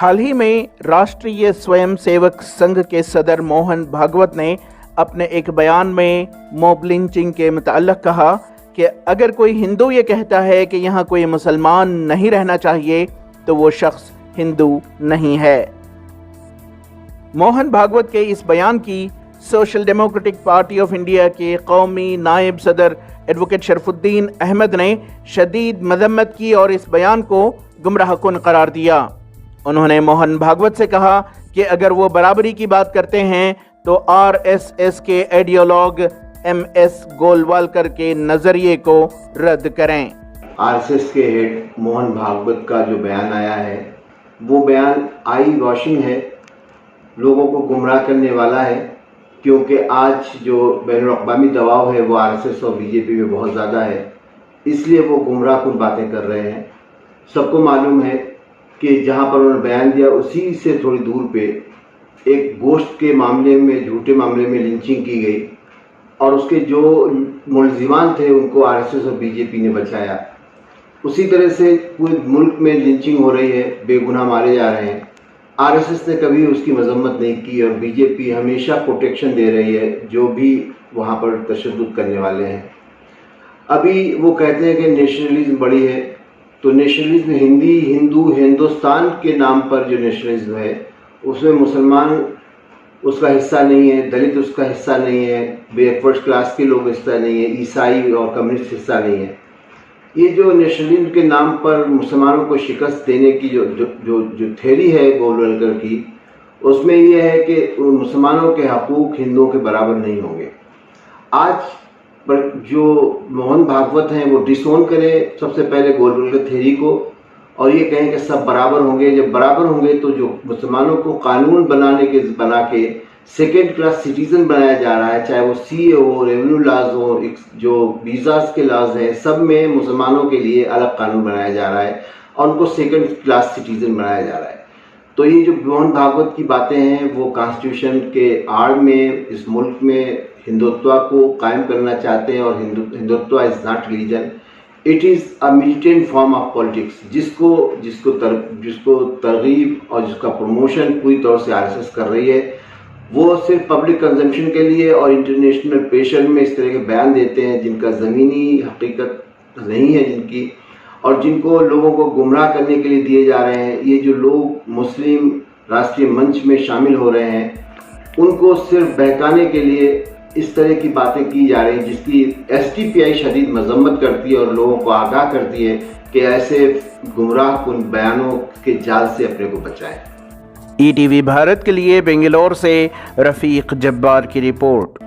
हाल ही में राष्ट्रीय स्वयं सेवक संघ के सदर मोहन भागवत ने अपने एक बयान में मॉब लिंचिंग के मुताल्लिक़ कहा कि अगर कोई हिंदू ये कहता है कि यहाँ कोई मुसलमान नहीं रहना चाहिए तो वो शख्स हिंदू नहीं है। मोहन भागवत के इस बयान की social democratic party of India के कौमी नायब सदर एडवोकेट शरफुद्दीन अहमद ने शदीद मजम्मत की और इस बयान को गुमराहकुन करार दिया। उन्होंने मोहन भागवत से कहा कि अगर वो बराबरी की बात करते हैं तो आरएसएस के आइडियोलॉग एमएस गोलवालकर के नजरिए को रद्द करें। आरएसएस के हेड मोहन भागवत का जो बयान आया है वो बयान आई वॉशिंग है, लोगों को गुमराह करने वाला है, क्योंकि आज जो बैनुल-अक़वामी दबाव है वो आरएसएस और बीजेपी में बहुत ज़्यादा है, इसलिए वो गुमराहकुन बातें कर रहे हैं। सबको मालूम है कि जहाँ पर उन्होंने बयान दिया उसी से थोड़ी दूर पे एक गोश्त के मामले में, झूठे मामले में लिंचिंग की गई और उसके जो मुलजिमान थे उनको आरएसएस और बीजेपी ने बचाया। उसी तरह से पूरे मुल्क में लिंचिंग हो रही है, बेगुनाह मारे जा रहे हैं। आरएसएस ने कभी उसकी मजम्मत नहीं की और बीजेपी हमेशा प्रोटेक्शन दे रही है जो भी वहाँ पर तशद्दुद करने वाले हैं। अभी वो कहते हैं कि नेशनलिज्म बड़ी है, तो नेशनलिज्म हिंदू हिंदुस्तान के नाम पर जो नेशनलिज्म है उसमें मुसलमान उसका हिस्सा नहीं है, दलित उसका हिस्सा नहीं है, बैकवर्ड क्लास के लोग हिस्सा नहीं है, ईसाई और कम्युनिस्ट हिस्सा नहीं है। ये जो नेशनलिज्म के नाम पर मुसलमानों को शिकस्त देने की जो थ्योरी है गोलवलकर की, उसमें ये है कि मुसलमानों के हकूक़ हिंदुओं के बराबर नहीं होंगे। आज पर जो मोहन भागवत हैं वो डिसोन करें सबसे पहले गोलवलकर थ्योरी को और ये कहें कि सब बराबर होंगे। जब बराबर होंगे तो जो मुसलमानों को कानून बना के सेकेंड क्लास सिटीज़न बनाया जा रहा है, चाहे वो सीए हो, रेवेन्यू लॉज हो, जो वीज़ास के लॉज हैं, सब में मुसलमानों के लिए अलग कानून बनाया जा रहा है और उनको सेकेंड क्लास सिटीज़न बनाया जा रहा है। तो ये जो मोहन भागवत की बातें हैं वो कॉन्स्टिट्यूशन के आड़ में इस मुल्क में हिंदुत्व को कायम करना चाहते हैं और Hindutva is not religion, it is a militant form of politics, जिसको तरगीब और जिसका प्रमोशन पूरी तौर से आरएसएस कर रही है। वो सिर्फ पब्लिक कंजम्पशन के लिए और इंटरनेशनल प्रेशर में इस तरह के बयान देते हैं जिनका ज़मीनी हकीकत नहीं है जिनकी, और जिनको लोगों को गुमराह करने के लिए दिए जा रहे हैं। ये जो लोग मुस्लिम राष्ट्रीय मंच में शामिल हो रहे हैं उनको सिर्फ बहकाने के लिए इस तरह की बातें की जा रही हैं जिसकी एसटीपीआई शदीद मजम्मत करती है और लोगों को आगाह करती है कि ऐसे गुमराहकुन बयानों के जाल से अपने को बचाएं। ईटीवी भारत के लिए बेंगलोर से रफीक जब्बार की रिपोर्ट।